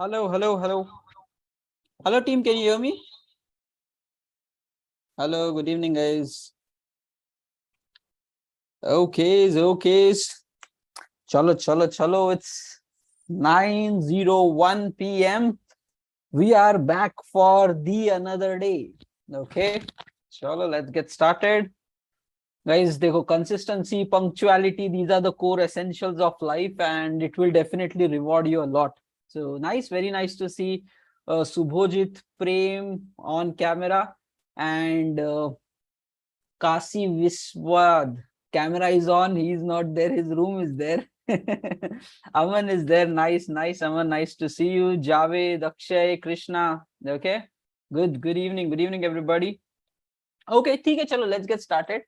Hello, hello, hello. Hello, team. Can you hear me? Hello, good evening, guys. Okay. Chalo. It's 9:01 p.m. We are back for the another day. Okay. Chalo, let's get started. Guys, dekho, consistency, punctuality, these are the core essentials of life, and it will definitely reward you a lot. So nice, very nice to see Subhojit Prem on camera, and Kasi Viswad. Camera is on, he is not there, his room is there. Aman is there. Nice, Aman, nice to see you. Javed, Akshay, Krishna. Okay, good evening, everybody. Okay, ठीक है, चलो, let's get started.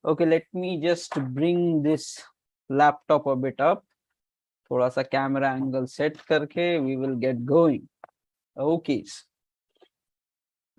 Okay, let me just bring this laptop a bit up. थोड़ा सा camera angle set करके we will get going. Okay.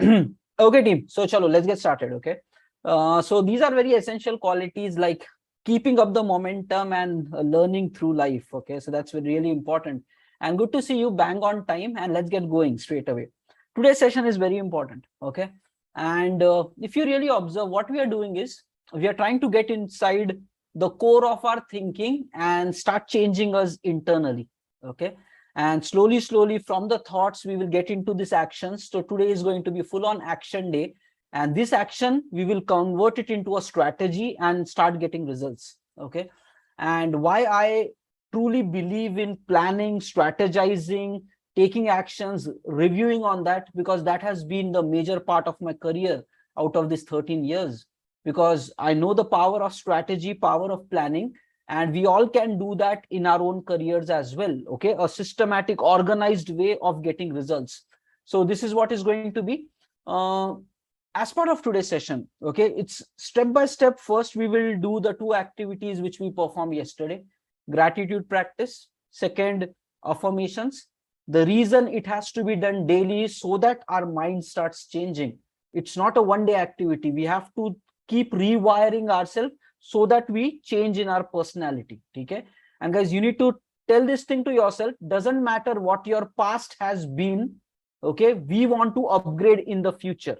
Okay, team. So chalo, let's get started. Okay. So these are very essential qualities like keeping up the momentum and learning through life. Okay, so that's really important. And good to see you bang on time. And let's get going straight away. Today's session is very important. Okay. And if you really observe, what we are doing is we are trying to get inside the core of our thinking and start changing us internally. Okay. And slowly from the thoughts we will get into these actions. So today is going to be full on action day, and this action we will convert it into a strategy and start getting results. Okay. And why I truly believe in planning, strategizing, taking actions, reviewing on that, because that has been the major part of my career out of this 13 years, because I know the power of strategy, power of planning, and we all can do that in our own careers as well. Okay, a systematic, organized way of getting results. So this is what is going to be as part of today's session. Okay, it's step by step. First we will do the two activities which we performed yesterday: gratitude practice. Second, affirmations. The reason it has to be done daily is so that our mind starts changing. It's not a one day activity. We have to keep rewiring ourselves so that we change in our personality. Okay. And guys, you need to tell this thing to yourself: doesn't matter what your past has been. Okay, we want to upgrade in the future.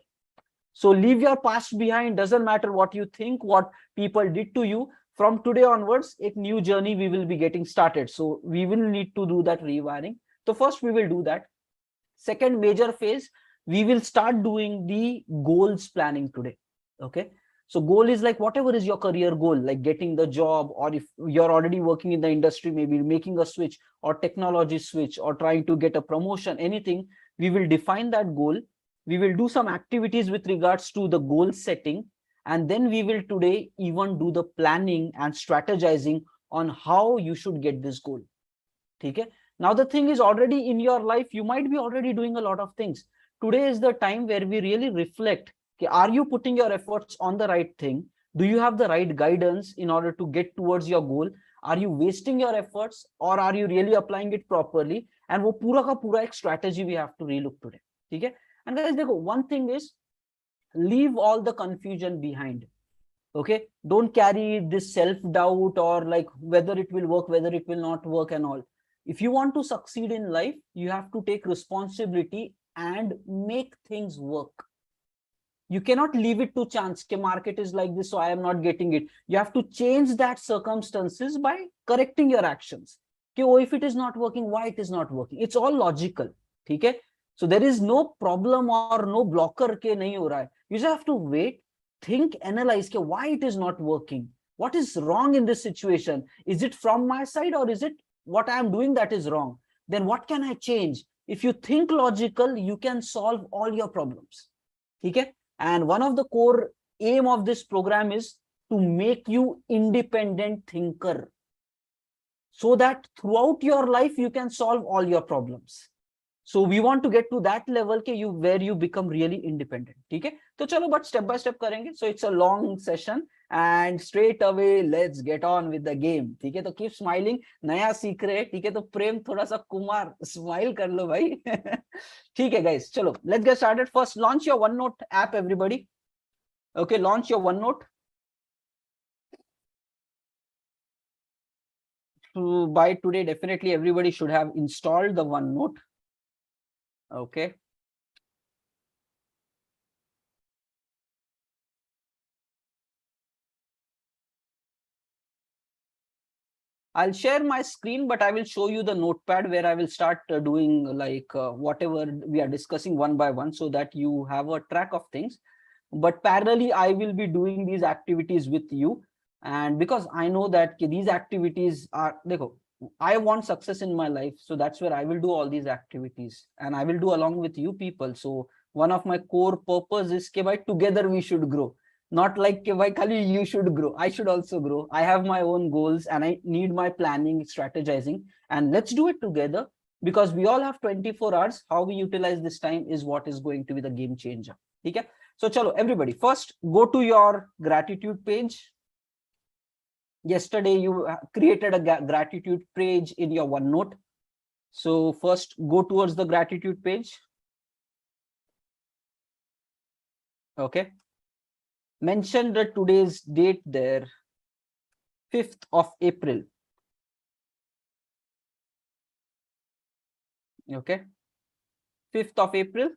So leave your past behind. Doesn't matter what you think, what people did to you. From today onwards, a new journey we will be getting started. So we will need to do that rewiring. So first we will do that. Second major phase, we will start doing the goals planning today. Okay. So goal is like whatever is your career goal, like getting the job, or if you're already working in the industry, maybe making a switch or technology switch or trying to get a promotion, anything. We will define that goal. We will do some activities with regards to the goal setting. And then we will today even do the planning and strategizing on how you should get this goal. Okay. Now the thing is, already in your life, you might be already doing a lot of things. Today is the time where we really reflect. Okay, are you putting your efforts on the right thing? Do you have the right guidance in order to get towards your goal? Are you wasting your efforts, or are you really applying it properly? And wo pura ka pura ek strategy we have to relook today. Okay. And guys, one thing is, leave all the confusion behind. Okay, don't carry this self-doubt or like whether it will work, whether it will not work and all. If you want to succeed in life, you have to take responsibility and make things work. You cannot leave it to chance. The market is like this, so I am not getting it. You have to change that circumstances by correcting your actions. Okay, oh, if it is not working, why it is not working? It's all logical. Okay, so there is no problem or no blocker ke nahi ho raha hai. You just have to wait, think, analyze ke why it is not working. What is wrong in this situation? Is it from my side, or is it what I am doing that is wrong? Then what can I change? If you think logical, you can solve all your problems. Okay. And one of the core aim of this program is to make you independent thinker, so that throughout your life you can solve all your problems. So we want to get to that level where you become really independent. Okay, so chalo, but step by step karenge. So it's a long session, and straight away let's get on with the game. Okay, so keep smiling. Naya seekh rahe. Okay, so Prem thoda sa Kumar smile kar lo bhai. Okay, guys, chalo, let's get started. First, launch your OneNote app, everybody. Okay, launch your OneNote. So by today, definitely everybody should have installed the OneNote. Okay. I'll share my screen, but I will show you the notepad where I will start doing like whatever we are discussing one by one, so that you have a track of things. But parallelly, I will be doing these activities with you. And because I know that these activities are, I want success in my life. So that's where I will do all these activities, and I will do along with you people. So one of my core purpose is that together we should grow. Not like Kali, you should grow, I should also grow. I have my own goals and I need my planning, strategizing, and let's do it together, because we all have 24 hours. How we utilize this time is what is going to be the game changer. Okay? So chalo, everybody, first go to your gratitude page. Yesterday you created a gratitude page in your OneNote. So first go towards the gratitude page. Okay. Mention the today's date there, 5th of April. Okay. 5th of April.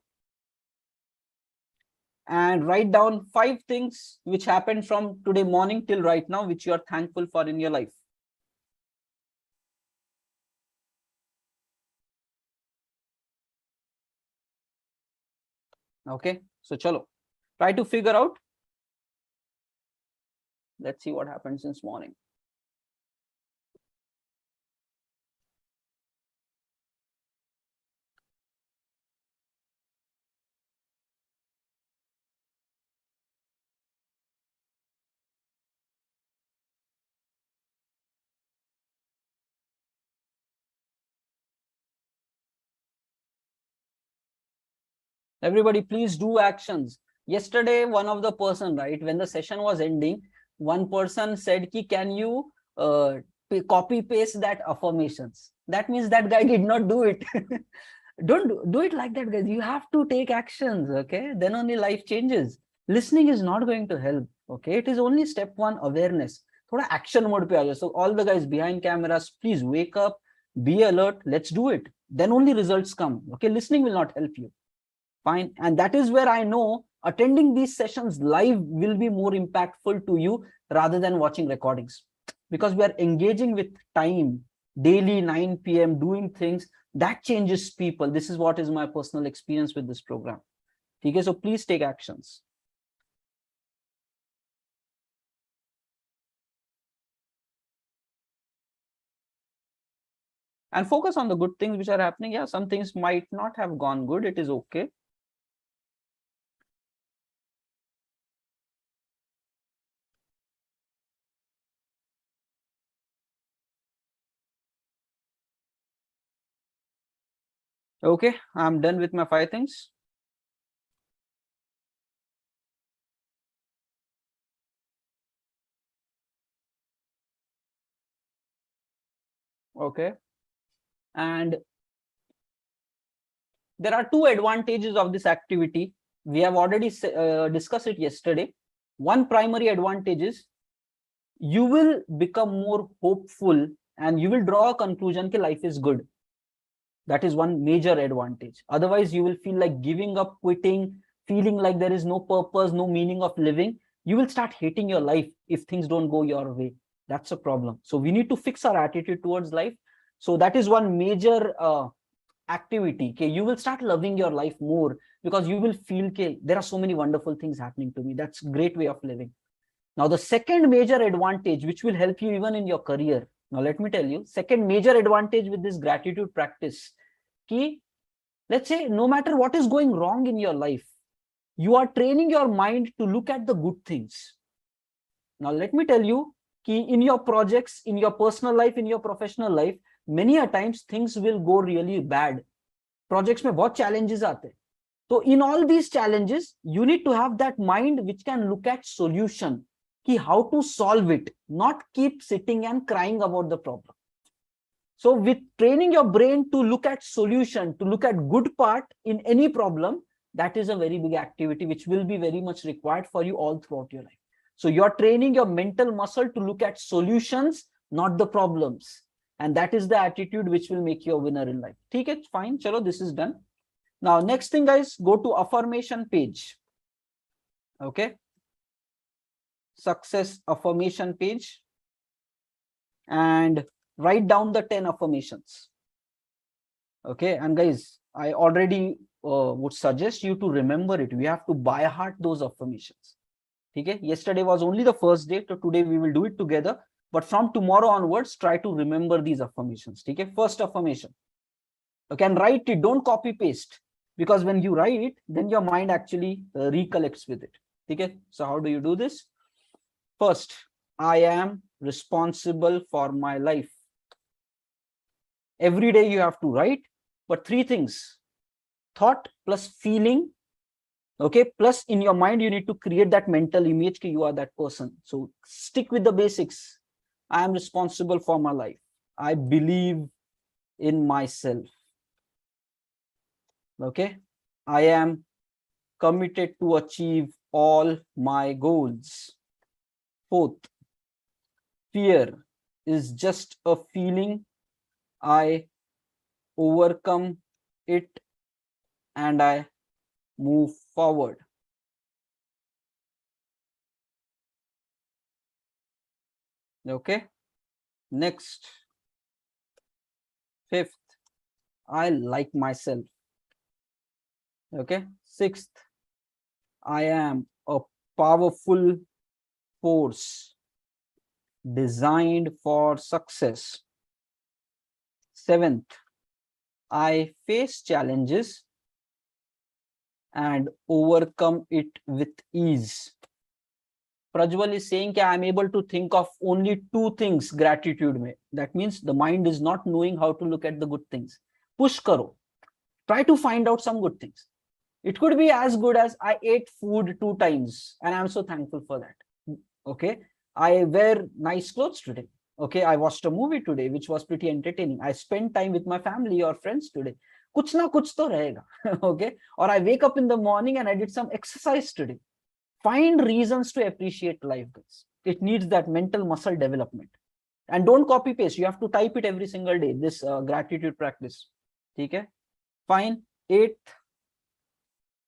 And write down 5 things which happened from today morning till right now, which you are thankful for in your life. Okay. So chalo, try to figure out. Let's see what happens since morning. Everybody, please do actions. Yesterday, one of the person, right, when the session was ending, one person said, Ki, can you copy paste that affirmations? That means that guy did not do it. Don't do it like that, guys. You have to take actions. Okay, then only life changes. Listening is not going to help. Okay, it is only step 1, awareness. Thoda action mode pe aa jaओ. So all the guys behind cameras, please wake up, be alert. Let's do it. Then only results come. Okay, listening will not help you. Fine. And that is where I know attending these sessions live will be more impactful to you rather than watching recordings, because we are engaging with time daily, 9 p.m. doing things that changes people. This is what is my personal experience with this program. Okay, so please take actions. And focus on the good things which are happening. Yeah, some things might not have gone good. It is okay. Okay, I'm done with my 5 things. Okay. And there are 2 advantages of this activity. We have already discussed it yesterday. One primary advantage is you will become more hopeful and you will draw a conclusion that life is good. That is one major advantage. Otherwise, you will feel like giving up, quitting, feeling like there is no purpose, no meaning of living. You will start hating your life if things don't go your way. That's a problem. So we need to fix our attitude towards life. So that is one major activity. Okay, you will start loving your life more, because you will feel, okay, there are so many wonderful things happening to me. That's a great way of living. Now, the second major advantage, which will help you even in your career. Now, let me tell you, second major advantage with this gratitude practice, key, let's say no matter what is going wrong in your life, you are training your mind to look at the good things. Now, let me tell you, key, in your projects, in your personal life, in your professional life, many a times things will go really bad. Projects mein bahut challenges aate. So in all these challenges, you need to have that mind which can look at solution, ki how to solve it, not keep sitting and crying about the problem. So with training your brain to look at solution, to look at good part in any problem, that is a very big activity which will be very much required for you all throughout your life. So you're training your mental muscle to look at solutions, not the problems. And that is the attitude which will make you a winner in life. Okay, fine. Chalo, this is done. Now, next thing, guys, go to affirmation page. Okay. Success affirmation page and write down the 10 affirmations. Okay. And guys, I already would suggest you to remember it. We have to by heart those affirmations. Okay. Yesterday was only the first day. So today we will do it together. But from tomorrow onwards, try to remember these affirmations. Okay. First affirmation. Okay. And write it. Don't copy paste. Because when you write it, then your mind actually recollects with it. Okay. So how do you do this? First, I am responsible for my life. Every day you have to write, but 3 things: thought plus feeling. Okay. Plus in your mind, you need to create that mental image that you are that person. So stick with the basics. I am responsible for my life. I believe in myself. Okay. I am committed to achieve all my goals. Fourth, fear is just a feeling. I overcome it and I move forward. Okay. Next, fifth, I like myself. Okay. Sixth, I am a powerful force designed for success. Seventh, I face challenges and overcome it with ease. Prajwal is saying that I am able to think of only 2 things gratitude mein. That means the mind is not knowing how to look at the good things. Push karo. Try to find out some good things. It could be as good as I ate food 2 times and I'm so thankful for that. Okay. I wear nice clothes today. Okay. I watched a movie today, which was pretty entertaining. I spent time with my family or friends today. Kuch na kuch to rahega. Okay. Or I wake up in the morning and I did some exercise today. Find reasons to appreciate life, guys. It needs that mental muscle development. And don't copy paste. You have to type it every single day, this gratitude practice. Okay. Fine. 8th,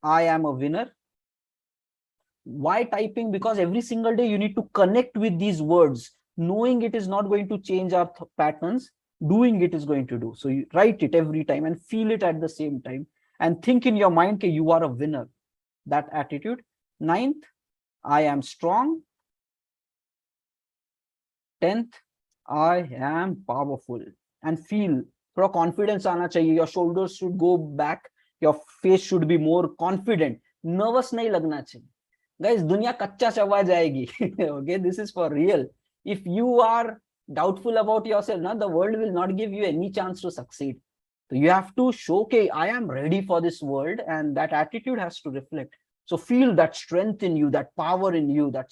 I am a winner. Why typing? Because every single day you need to connect with these words. Knowing it is not going to change our patterns. Doing it is going to do. So you write it every time and feel it at the same time. And think in your mind that you are a winner. That attitude. 9th, I am strong. 10th, I am powerful. And feel थोड़ा confidence आना चाहिए. Your shoulders should go back. Your face should be more confident. Nervous नहीं लगना चाहिए. Guys, दुनिया कच्चा चबा जाएगी. Okay, this is for real. If you are doubtful about yourself, now the world will not give you any chance to succeed. So you have to show, okay, I am ready for this world, and that attitude has to reflect. So feel that strength in you, that power in you, that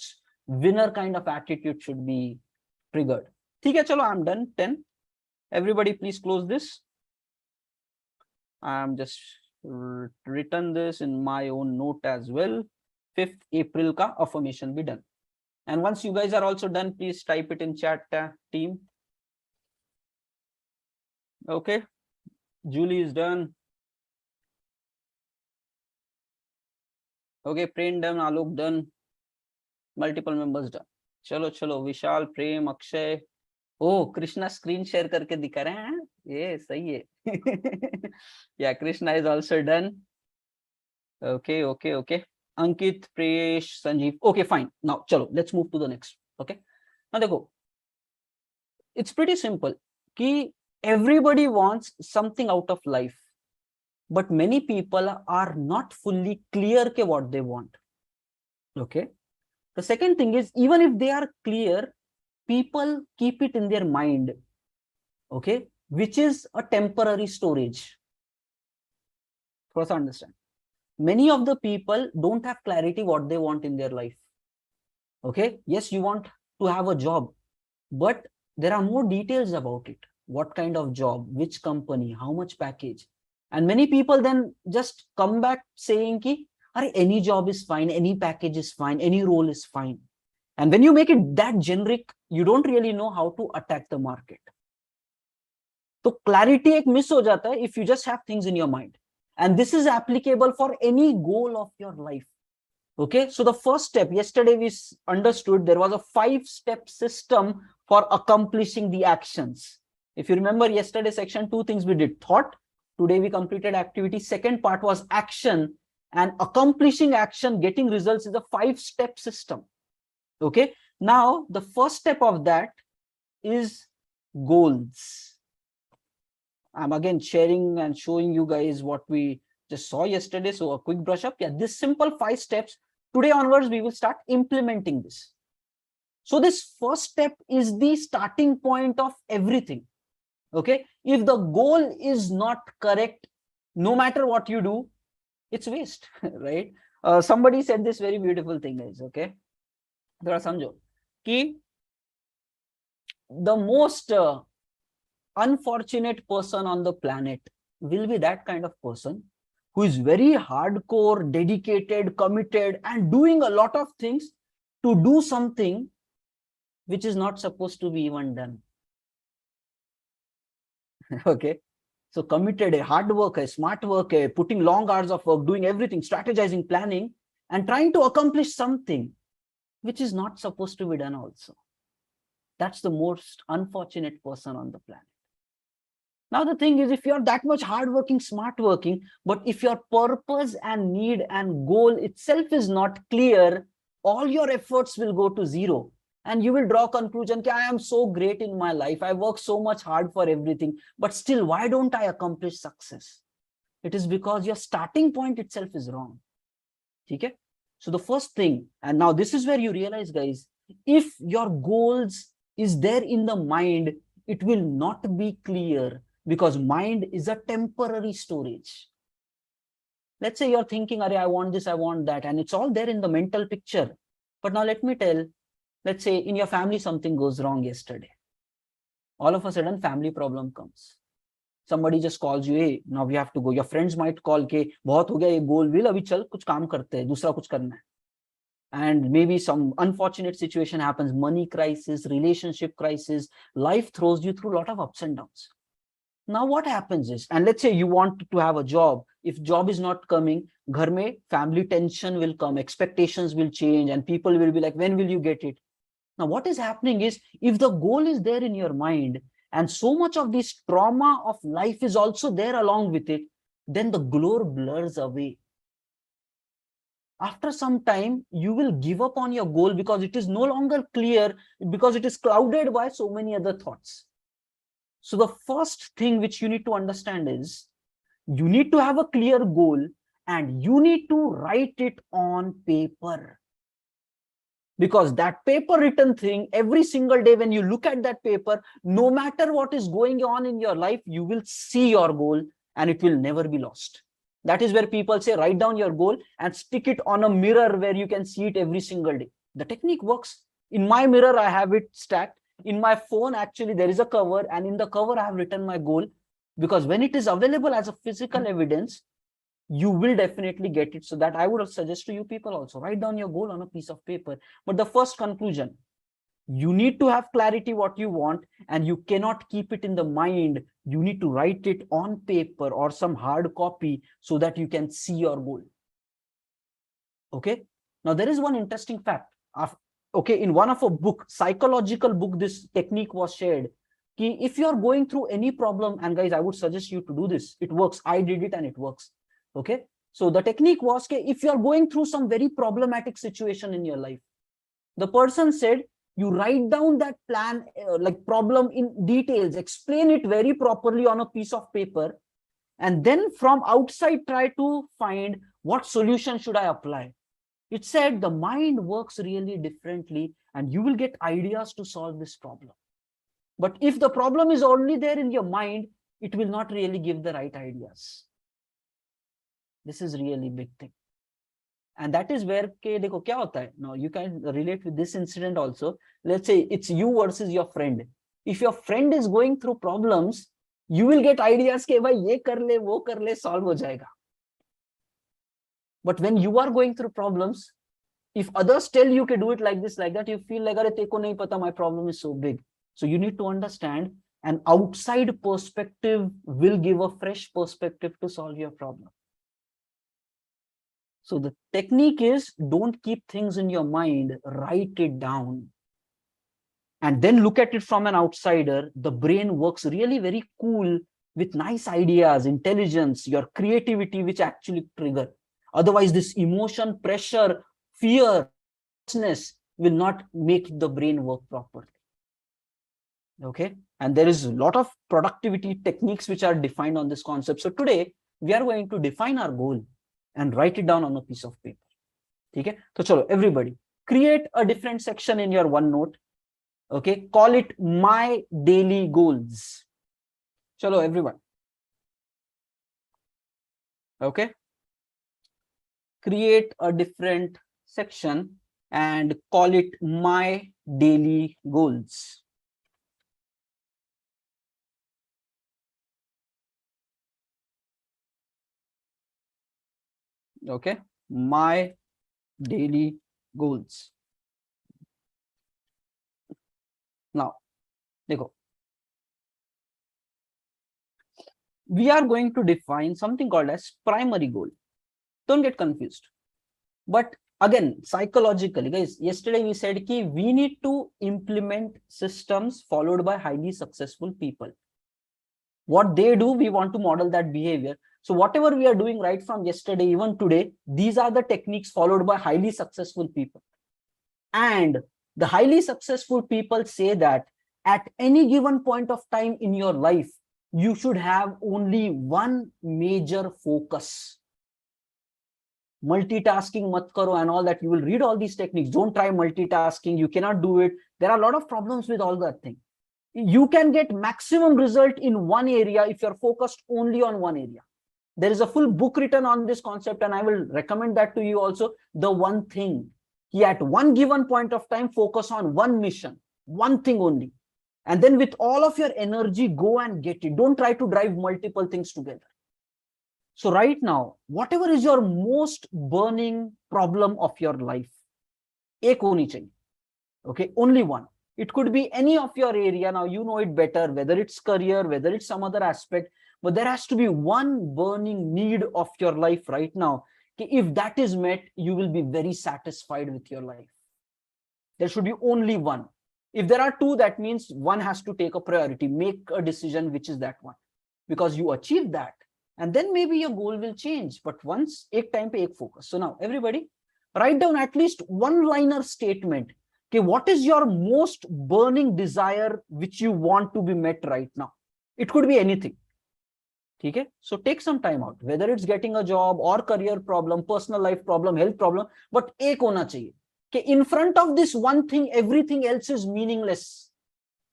winner kind of attitude should be triggered. ठीक है, चलो, I'm done. 10. Everybody, please close this. I'm just written this in my own note as well. 5th April ka affirmation be done. And once you guys are also done, please type it in chat team. Okay. Julie is done. Okay, Prem done, Alok done. Multiple members done. चलो चलो, विशाल, प्रेम, Akshay. Oh, Krishna screen share करके दिखा रहे हैं. ये सही है. Yeah, Krishna is also done. Okay, okay, okay. Ankit, Presh, Sanjeev. Okay, fine. Now, chalo, let's move to the next. Okay. Now, देखो, it's pretty simple. कि everybody wants something out of life, but many people are not fully clear के what they want. Okay. The second thing is, even if they are clear, people keep it in their mind. Okay, which is a temporary storage. First, understand. Many of the people don't have clarity what they want in their life. Okay, yes, you want to have a job, but there are more details about it. What kind of job, which company, how much package. And many people then just come back saying ki, any job is fine, any package is fine, any role is fine. And when you make it that generic, you don't really know how to attack the market. So clarity ek miss ho jata hai if you just have things in your mind. And this is applicable for any goal of your life. Okay, so the first step, yesterday we understood there was a 5-step system for accomplishing the actions. If you remember yesterday section, 2 things we did: thought, today we completed activity. Second part was action, and accomplishing action, getting results, is a 5-step system. Okay, now the first step of that is goals. I'm again sharing and showing you guys what we just saw yesterday. So a quick brush up. Yeah, this simple 5 steps, today onwards, we will start implementing this. So this first step is the starting point of everything. Okay, if the goal is not correct, no matter what you do, it's waste, right? Somebody said this very beautiful thing, guys. Okay, thora samjho ki the most unfortunate person on the planet will be that kind of person who is very hardcore, dedicated, committed, and doing a lot of things to do something which is not supposed to be even done. Okay, so committed, hard work, smart work, putting long hours of work, doing everything, strategizing, planning, and trying to accomplish something which is not supposed to be done also. That's the most unfortunate person on the planet. Now the thing is, if you're that much hardworking, smart working, but if your purpose and need and goal itself is not clear, all your efforts will go to zero. And you will draw conclusion, I am so great in my life, I work so much hard for everything, but still, why don't I accomplish success? It is because your starting point itself is wrong. Okay? So the first thing, and now this is where you realize, guys, if your goals is there in the mind, it will not be clear, because mind is a temporary storage. Let's say you're thinking, I want this, I want that, and it's all there in the mental picture. But now let me tell, let's say in your family something goes wrong yesterday. All of a sudden family problem comes. Somebody just calls you, hey, now we have to go. Your friends might call, ke, bahut ho gaya ye goal will, abhi chal kuch kaam karte hai, dusra kuch karna hai. And maybe some unfortunate situation happens, money crisis, relationship crisis, life throws you through a lot of ups and downs. Now what happens is, and let's say you want to have a job, if job is not coming, ghar mein family tension will come, expectations will change, and people will be like, when will you get it? Now what is happening is, if the goal is there in your mind, and so much of this trauma of life is also there along with it, then the glow blurs away. After some time, you will give up on your goal because it is no longer clear, because it is clouded by so many other thoughts. So the first thing which you need to understand is, you need to have a clear goal and you need to write it on paper. Because that paper written thing, every single day when you look at that paper, no matter what is going on in your life, you will see your goal and it will never be lost. That is where people say, write down your goal and stick it on a mirror where you can see it every single day. The technique works. In my mirror, I have it stacked. In my phone, actually, there is a cover, and in the cover, I have written my goal, because when it is available as a physical evidence, you will definitely get it. So that I would suggest to you people also, write down your goal on a piece of paper. But the first conclusion, you need to have clarity what you want, and you cannot keep it in the mind. You need to write it on paper or some hard copy so that you can see your goal. Okay. Now there is one interesting fact. Okay, in one of a book, psychological book, this technique was shared. Ki if you are going through any problem, and guys, I would suggest you to do this. It works. I did it and it works. Okay. So the technique was, if you are going through some very problematic situation in your life, the person said, you write down that plan, like problem in details, explain it very properly on a piece of paper, and then from outside try to find what solution should I apply. It said the mind works really differently and you will get ideas to solve this problem. But if the problem is only there in your mind, it will not really give the right ideas. This is really big thing. And that is where, dekho, kya hota hai? Now you can relate with this incident also. Let's say it's you versus your friend. If your friend is going through problems, you will get ideas ke bhai ye kar le, wo kar le, solve ho jayega. But when you are going through problems, if others tell you to do it like this, like that, you feel like, "Arey, teko nahi pata, my problem is so big." So you need to understand an outside perspective will give a fresh perspective to solve your problem. So the technique is, don't keep things in your mind, write it down. And then look at it from an outsider. The brain works really very cool with nice ideas, intelligence, your creativity, which actually trigger. Otherwise, this emotion, pressure, fear, nervousness will not make the brain work properly. Okay. And there is a lot of productivity techniques which are defined on this concept. So today we are going to define our goal and write it down on a piece of paper. Okay. So chalo, everybody create a different section in your OneNote. Okay. Call it my daily goals. Chalo, everyone. Okay. Create a different section and call it my daily goals. Okay, my daily goals. Now, देखो, we are going to define something called as primary goal. Don't get confused. But again, psychologically, guys, yesterday we said कि we need to implement systems followed by highly successful people. What they do, we want to model that behavior. So whatever we are doing right from yesterday, even today, these are the techniques followed by highly successful people. And the highly successful people say that at any given point of time in your life, you should have only one major focus. Multitasking mat karo and all that. You will read all these techniques. Don't try multitasking. You cannot do it. There are a lot of problems with all that thing. You can get maximum result in one area if you're focused only on one area. There is a full book written on this concept, and I will recommend that to you also. The one thing. At one given point of time, focus on one mission, one thing only. And then with all of your energy, go and get it. Don't try to drive multiple things together. So right now, whatever is your most burning problem of your life, ek honi chahiye. Okay, only one. It could be any of your area. Now you know it better, whether it's career, whether it's some other aspect, but there has to be one burning need of your life right now. If that is met, you will be very satisfied with your life. There should be only one. If there are two, that means one has to take a priority, make a decision which is that one, because you achieve that, and then maybe your goal will change. But once, ek time pe ek focus. So now everybody write down at least one-liner statement. Okay, what is your most burning desire which you want to be met right now? It could be anything. Okay, so take some time out, whether it's getting a job or career problem, personal life problem, health problem, but ek hona chahiye. Okay, in front of this one thing, everything else is meaningless.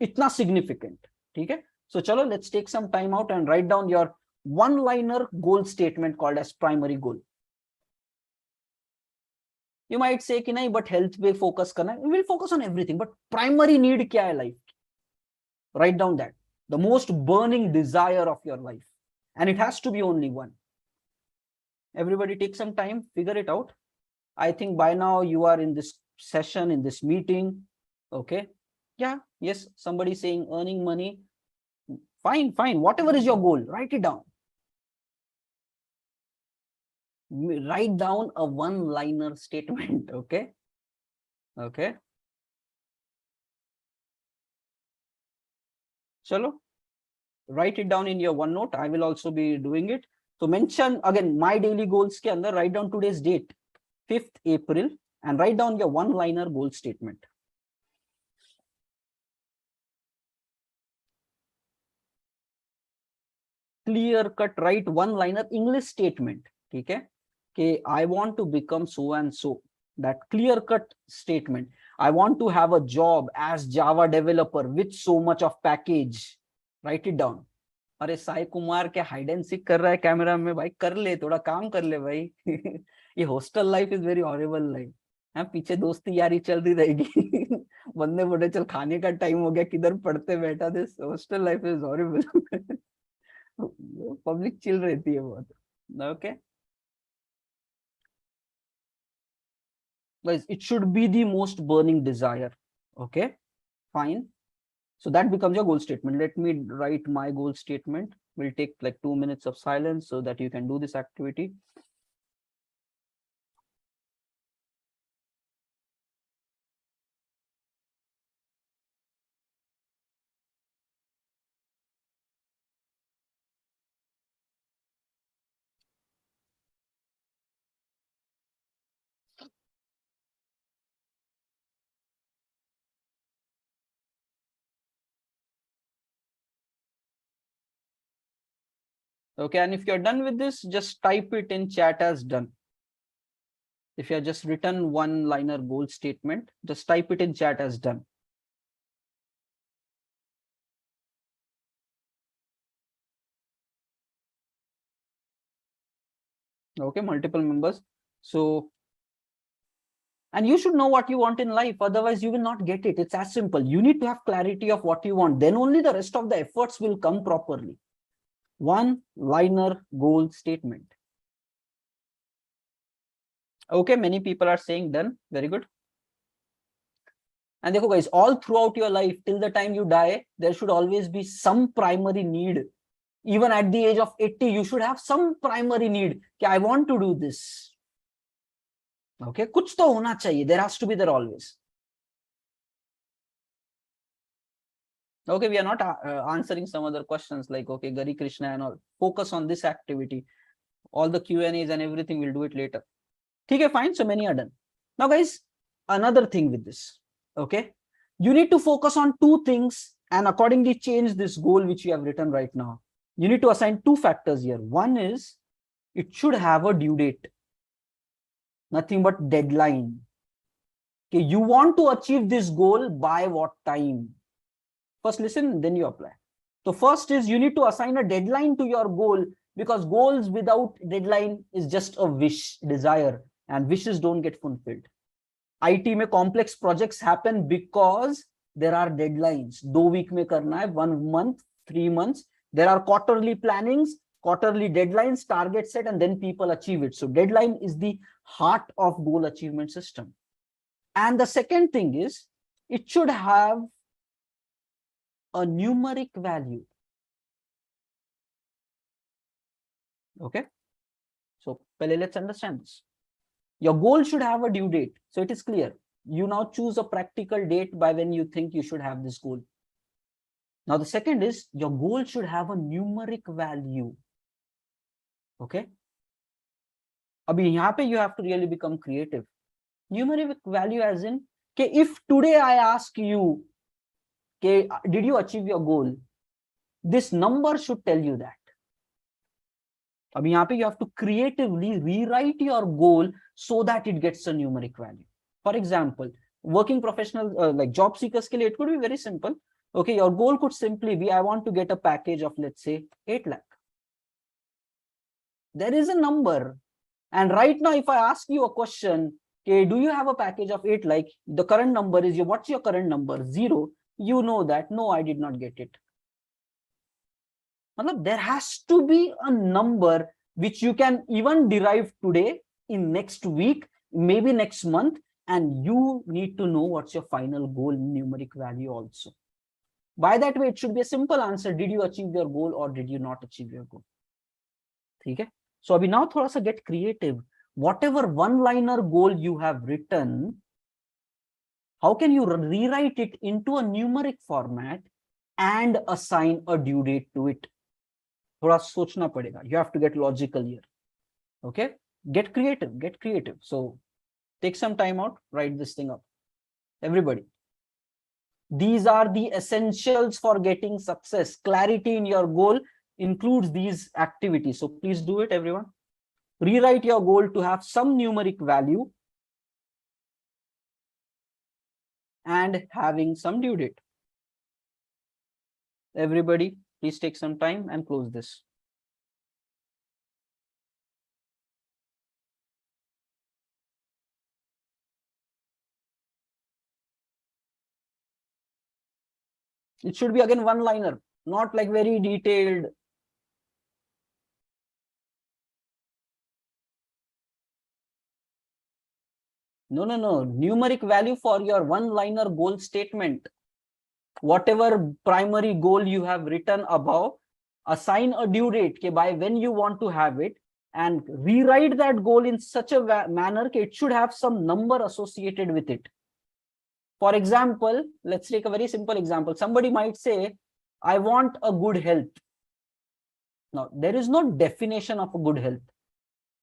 Itna significant. Okay, so chalo, let's take some time out and write down your one-liner goal statement called as primary goal. You might say कि नहीं, but health पे focus करना है. We will focus on everything, but primary need क्या है life? Write down that. The most burning desire of your life. And it has to be only one. Everybody take some time, figure it out. I think by now you are in this session, in this meeting. Okay. Yeah. Yes. Somebody saying earning money. Fine, fine. Whatever is your goal, write it down. Write down a one-liner statement. Okay. Okay. Chalo. Write it down in your OneNote. I will also be doing it. So mention again my daily goals ke andar, write down today's date, 5th April, and write down your one-liner goal statement. Clear cut, write one-liner English statement. Okay. Okay, I want to become so and so. That clear cut statement. I want to have a job as Java developer with so much of package. Write it down. अरे साई कुमार क्या hide and seek कर रहा है camera में? भाई कर ले, थोड़ा काम कर ले भाई. ये hostel life is very horrible life. हाँ, पीछे दोस्ती यारी चल रही रहेगी. बंदे बोले चल खाने का टाइम हो गया, किधर पढ़ते बैठा. This hostel life is horrible. Public chill रहती है बहुत. Okay guys, it should be the most burning desire. Okay, fine. So that becomes your goal statement. Let me write my goal statement. We'll take like 2 minutes of silence so that you can do this activity. Okay, and if you're done with this, just type it in chat as done. If you have just written one-liner goal statement, just type it in chat as done. Okay, multiple members. So, and you should know what you want in life, otherwise you will not get it. It's as simple. You need to have clarity of what you want, then only the rest of the efforts will come properly. One-liner goal statement. Okay, many people are saying done. Very good. And देखो guys, all throughout your life till the time you die, there should always be some primary need. Even at the age of 80, you should have some primary need. कि I want to do this. Okay, कुछ तो होना चाहिए. There has to be there always. Okay, we are not answering some other questions like, okay, Gari Krishna and all. Focus on this activity. All the Q&As and everything, we'll do it later. Okay, fine. So many are done. Now, guys, another thing with this. Okay, you need to focus on two things and accordingly change this goal which you have written right now. You need to assign two factors here. One is it should have a due date. Nothing but deadline. Okay, you want to achieve this goal by what time? First listen, then you apply. So first is you need to assign a deadline to your goal, because goals without deadline is just a wish, desire, and wishes don't get fulfilled. IT में complex projects happen because there are deadlines. 2 week में करना है, 1 month, 3 months. There are quarterly plannings, quarterly deadlines, target set, and then people achieve it. So deadline is the heart of goal achievement system. And the second thing is it should have a numeric value. Okay. So let's understand this. Your goal should have a due date. So it is clear. You now choose a practical date by when you think you should have this goal. Now the second is your goal should have a numeric value. Okay. Abhi yahan pe you have to really become creative. Numeric value as in, okay, if today I ask you, okay, did you achieve your goal? This number should tell you that. Abhi yahan pe you have to creatively rewrite your goal so that it gets a numeric value. For example, working professional like job seekers ke liye, it could be very simple. Okay, your goal could simply be, I want to get a package of, let's say, 8 lakh. There is a number. And right now, if I ask you a question, okay, do you have a package of 8 lakh? The current number is, what's your current number? 0. You know that. No, I did not get it. There has to be a number which you can even derive today, in next week, maybe next month, and you need to know what's your final goal numeric value also. By that way, it should be a simple answer. Did you achieve your goal or did you not achieve your goal? Okay. So abhi now thoda sa get creative. Whatever one-liner goal you have written, how can you rewrite it into a numeric format and assign a due date to it? Thoda sochna padega. You have to get logical here. Okay. Get creative. Get creative. So take some time out. Write this thing up. Everybody. These are the essentials for getting success. Clarity in your goal includes these activities. So please do it, everyone. Rewrite your goal to have some numeric value and having some due date. Everybody, please take some time and close this. It should be again one-liner, not like very detailed. No. Numeric value for your one-liner goal statement. Whatever primary goal you have written above, assign a due date by when you want to have it, and rewrite that goal in such a manner that it should have some number associated with it. For example, let's take a very simple example. Somebody might say, I want a good health. Now, there is no definition of a good health.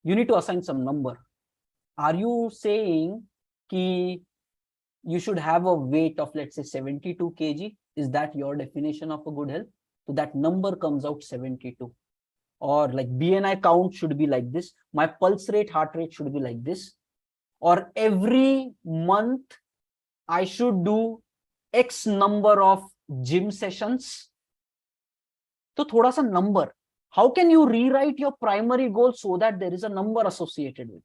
You need to assign some number. Are you saying that you should have a weight of, let's say, 72 kg? Is that your definition of a good health? So that number comes out 72. or like BNI count should be like this, my pulse rate, heart rate should be like this, or every month I should do X number of gym sessions. So thoda sa number. How can you rewrite your primary goal so that there is a number associated with it?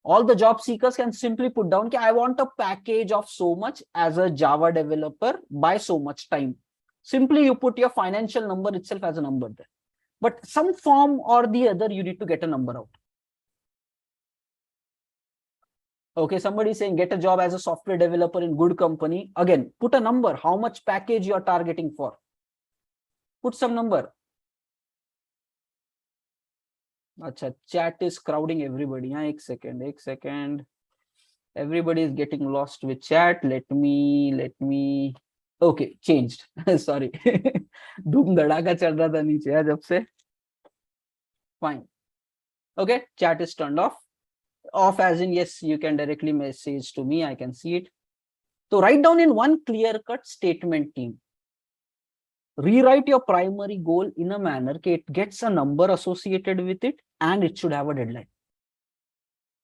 All the job seekers can simply put down, I want a package of so much as a Java developer by so much time. Simply you put your financial number itself as a number there. But some form or the other, you need to get a number out. Okay, somebody is saying get a job as a software developer in good company. Again, put a number. How much package you are targeting for? Put some number. Acha, chat is crowding everybody. Yeah, ek second. Everybody is getting lost with chat. Let me. Okay, changed. Sorry. धूम धड़ाका चल रहा था नीचे यार जब से. Fine. Okay, chat is turned off. Off as in yes, you can directly message to me. I can see it. So write down in one clear-cut statement, team. Rewrite your primary goal in a manner that it gets a number associated with it and it should have a deadline.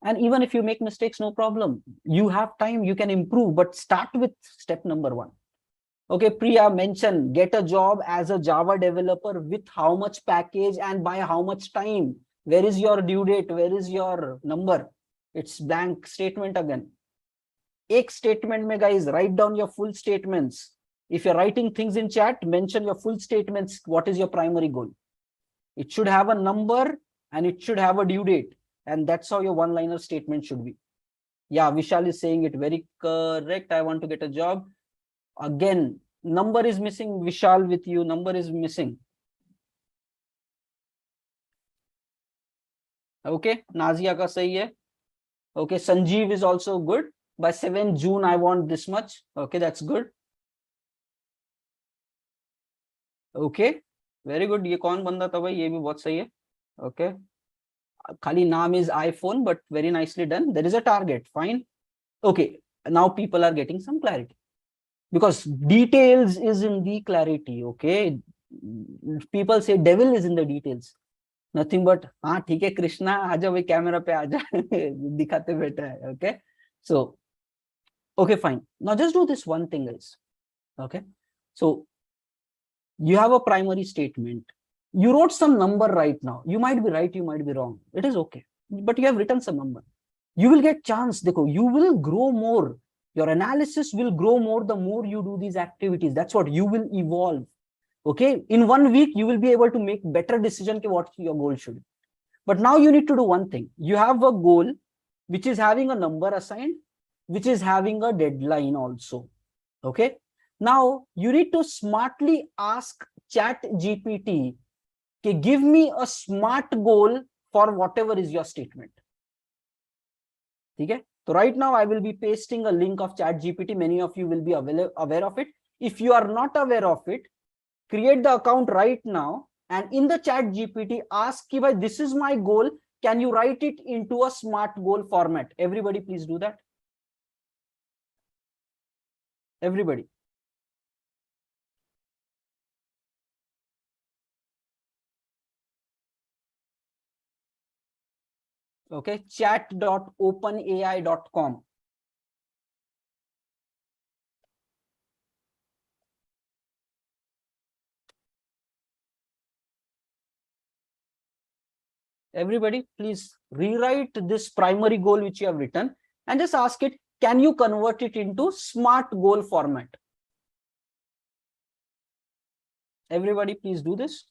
And even if you make mistakes, no problem. You have time, you can improve, but start with step number 1. Okay, Priya mentioned get a job as a Java developer with how much package and by how much time. Where is your due date? Where is your number? It's blank statement again. Ek statement mein guys, write down your full statements. If you're writing things in chat, mention your full statements. What is your primary goal? It should have a number and it should have a due date. And that's how your one-liner statement should be. Yeah, Vishal is saying it very correct. I want to get a job. Again, number is missing. Vishal with you, number is missing. Okay, Nazia ka sahi hai. Okay, Sanjeev is also good. By 7 June, I want this much. Okay, that's good. Okay, very good. ये कौन बंदा था भाई? ये भी बहुत सही है. Okay. Khali naam is iPhone, but very nicely done. There is a target. Fine. Okay. Now people are getting some clarity. Because details is in the clarity. Okay. People say devil is in the details. Nothing but, हाँ ठीक है कृष्णा आजा भाई camera पे आजा दिखाते बैठा है. Okay. So, okay, fine. Now just do this one thing, guys. Okay. So, you have a primary statement. You wrote some number right now. You might be right, you might be wrong. It is okay. But you have written some number. You will get chance. Dekho, you will grow more. Your analysis will grow more the more you do these activities. That's what you will evolve. Okay. In 1 week, you will be able to make better decision what your goal should be. But now you need to do one thing. You have a goal which is having a number assigned, which is having a deadline also. Okay. Now you need to smartly ask ChatGPT, okay, give me a smart goal for whatever is your statement. Okay. So right now I will be pasting a link of ChatGPT. Many of you will be aware of it. If you are not aware of it, create the account right now and in the ChatGPT ask, this is my goal. Can you write it into a smart goal format? Everybody, please do that. Everybody. Okay, chat.openai.com. Everybody, please rewrite this primary goal which you have written and just ask it, can you convert it into smart goal format? Everybody, please do this.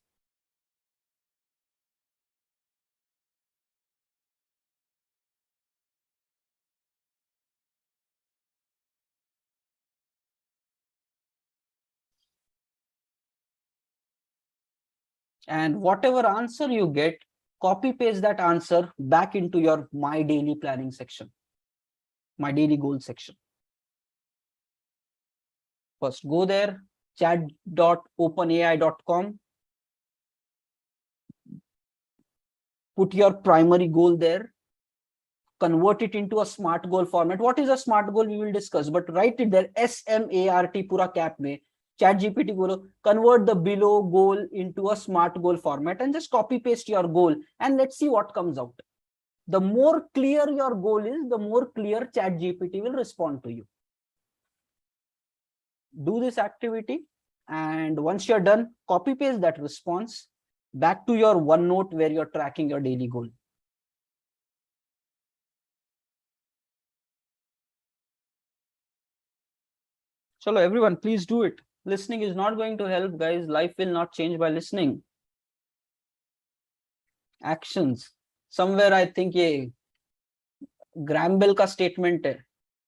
And whatever answer you get, copy paste that answer back into your my daily planning section, my daily goal section. First go there, chat.openai.com. Put your primary goal there, convert it into a smart goal format. What is a smart goal? We will discuss, but write it there, SMART pura cap mein. ChatGPT बोलो, convert the below goal into a SMART goal format and just copy paste your goal and let's see what comes out. The more clear your goal is, the more clear ChatGPT will respond to you. Do this activity, and once you're done, copy paste that response back to your OneNote where you're tracking your daily goal. Chalo, everyone, please do it. Listening is not going to help, guys. Life will not change by listening. Actions. Somewhere I think ye Graham Bell ka statement hai.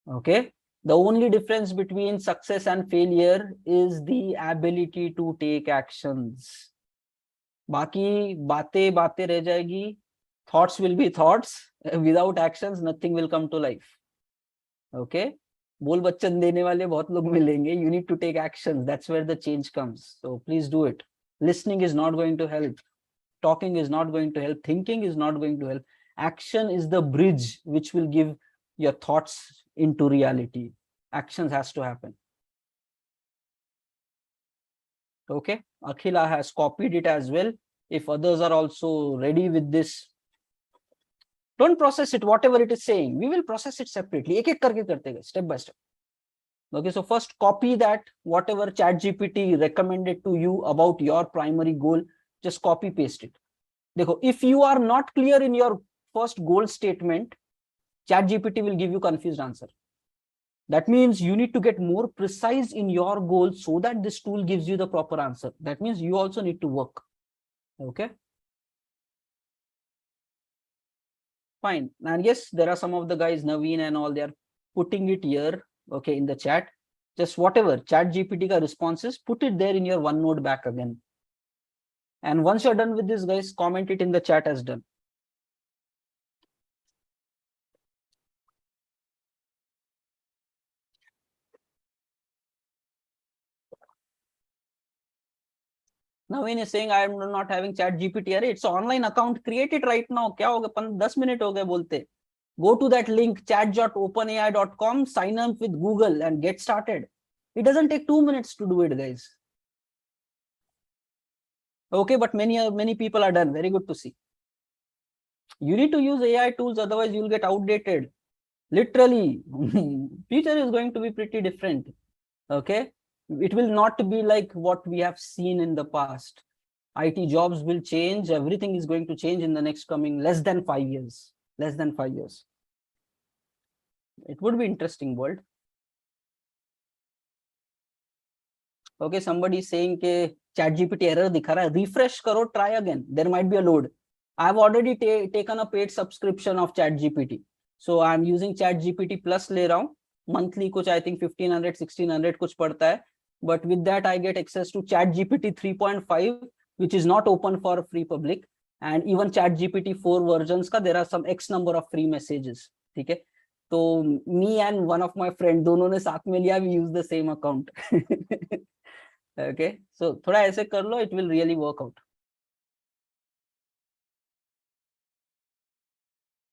Okay. The only difference between success and failure is the ability to take actions. Baki bateं bateं रह जाएगी. Thoughts will be thoughts. Without actions, nothing will come to life. Okay. बोल बच्चन देने वाले बहुत लोग मिलेंगे. You need to take actions. That's where the change comes. So please do it. Listening is not going to help. Talking is not going to help. Thinking is not going to help. Action is the bridge which will give your thoughts into reality. Actions has to happen. Okay. Akhila has copied it as well. If others are also ready with this, don't process it, whatever it is saying. We will process it separately. एक एक करके करते गए, step by step. Okay, so first copy that, whatever ChatGPT recommended to you about your primary goal, just copy paste it. Dekho, if you are not clear in your first goal statement, ChatGPT will give you confused answer. That means you need to get more precise in your goal so that this tool gives you the proper answer. That means you also need to work. Okay. Fine. And yes, there are some of the guys, Naveen and all, they are putting it here, okay, in the chat. Just whatever ChatGPT ka responses, put it there in your OneNote back again. And once you're done with this, guys, comment it in the chat as done. Naveen is saying I am not having ChatGPT. Arey, it's an online account. Create it right now. Kya hoga? 10 minutes ho gaye bolte. Go to that link chat.openai.com, sign up with Google and get started. It doesn't take 2 minutes to do it, guys. Okay, but many people are done. Very good to see. You need to use AI tools, otherwise you'll get outdated. Literally, future is going to be pretty different. Okay, it will not be like what we have seen in the past. IT jobs will change. Everything is going to change in the next coming less than 5 years. Less than 5 years. It would be interesting world. Okay, somebody is saying ke ChatGPT error dikha raha hai. Refresh karo, try again. There might be a load. I've already taken a paid subscription of ChatGPT. So I'm using ChatGPT Plus ले रहा हूँ. Monthly कुछ I think 1500, 1600 कुछ पड़ता है. But with that I get access to ChatGPT 3.5, which is not open for free public. And even ChatGPT 4 versions का there are some X number of free messages. ठीक है. तो me and one of my friend दोनों ने साथ में लिया, we use the same account. Okay, so थोड़ा ऐसे कर लो, it will really work out.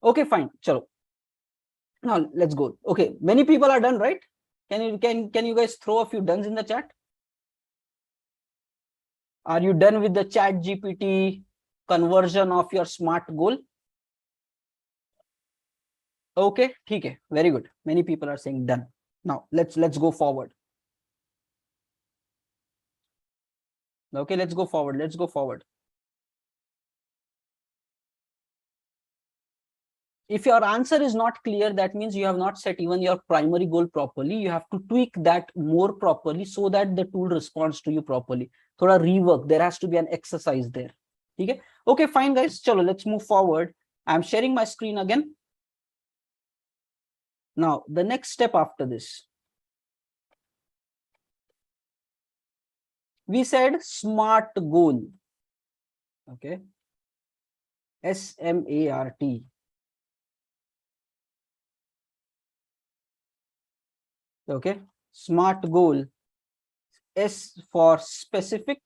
Okay, fine. Chalo. Now let's go. Okay, many people are done, right? Can you guys throw a few dones in the chat? Are you done with the ChatGPT conversion of your SMART goal? Okay, okay, very good. Many people are saying done. Now let's go forward. Okay, let's go forward. Let's go forward. If your answer is not clear, that means you have not set even your primary goal properly. You have to tweak that more properly so that the tool responds to you properly. Thoda rework. There has to be an exercise there. Okay, okay, fine, guys. Chalo, let's move forward. I'm sharing my screen again. Now, the next step after this. We said SMART goal. Okay. SMART. Okay. SMART goal. S for specific.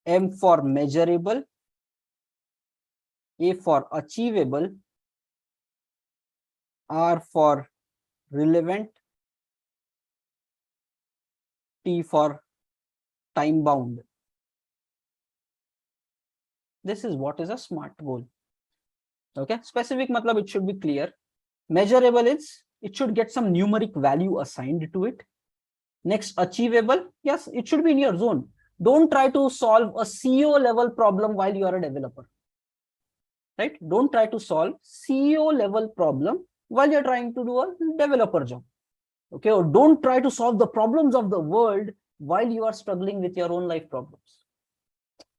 M for measurable. A for achievable. R for relevant. T for time bound. This is what is a SMART goal. Okay, specific matlab it should be clear. Measurable is it should get some numeric value assigned to it. Next, achievable, yes, it should be in your zone. Don't try to solve a CEO level problem while you are a developer. Right? Don't try to solve CEO level problem while you're trying to do a developer job. Okay, or don't try to solve the problems of the world while you are struggling with your own life problems.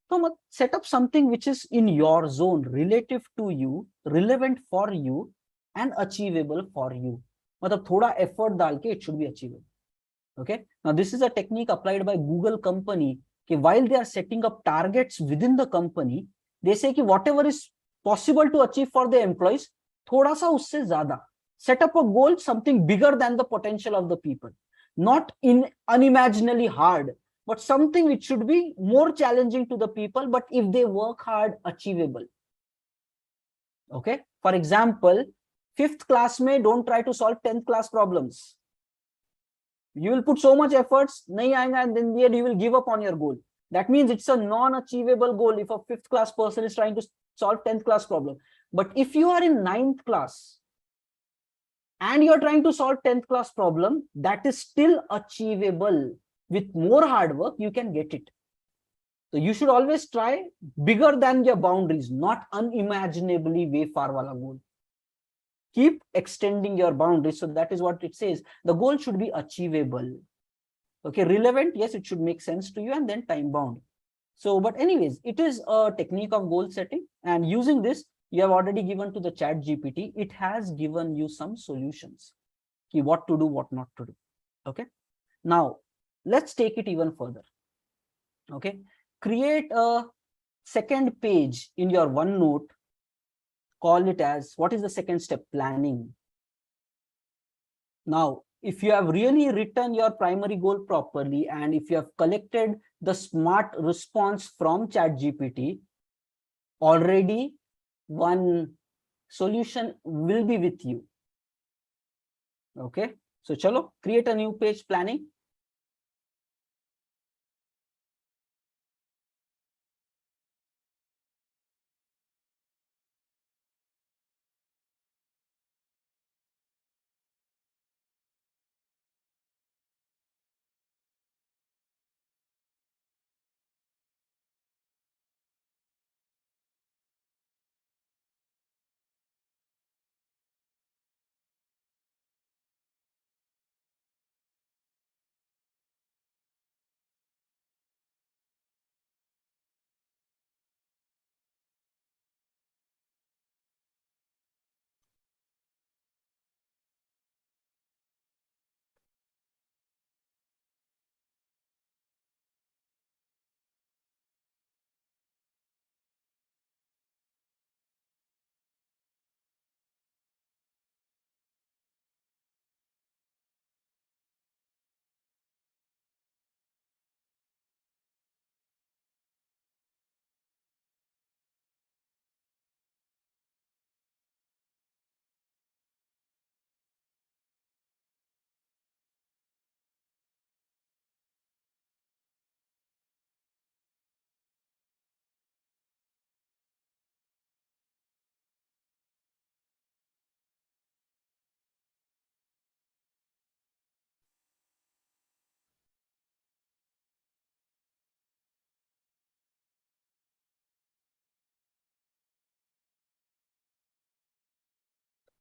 So set up something which is in your zone, relative to you, relevant for you, and achievable for you. मतलब थोड़ा effort डाल के it should be achievable. Okay, now this is a technique applied by Google company. While they are setting up targets within the company, they say कि whatever is possible to achieve for the employees, थोड़ा सा उससे ज़्यादा. Set up a goal, something bigger than the potential of the people, not unimaginably hard, but something which should be more challenging to the people, but if they work hard, achievable. Okay, for example, 5th class may don't try to solve 10th class problems. You will put so much efforts, nahi aayega, and then in the end you will give up on your goal. That means it's a non-achievable goal if a 5th class person is trying to solve 10th class problem. But if you are in 9th class and you're trying to solve 10th class problem, that is still achievable. With more hard work, you can get it. So you should always try bigger than your boundaries, not unimaginably way far wala goal. Keep extending your boundaries. So that is what it says. The goal should be achievable. Okay, relevant, yes, it should make sense to you, and then time bound. So, but anyways, it is a technique of goal setting, and using this, you have already given to the ChatGPT. It has given you some solutions. What to do, what not to do. Okay. Now, let's take it even further. Okay. Create a second page in your OneNote. Call it as, what is the second step? Planning. Now, if you have really written your primary goal properly, and if you have collected the smart response from ChatGPT, already one solution will be with you. Okay, so chalo, create a new page, planning.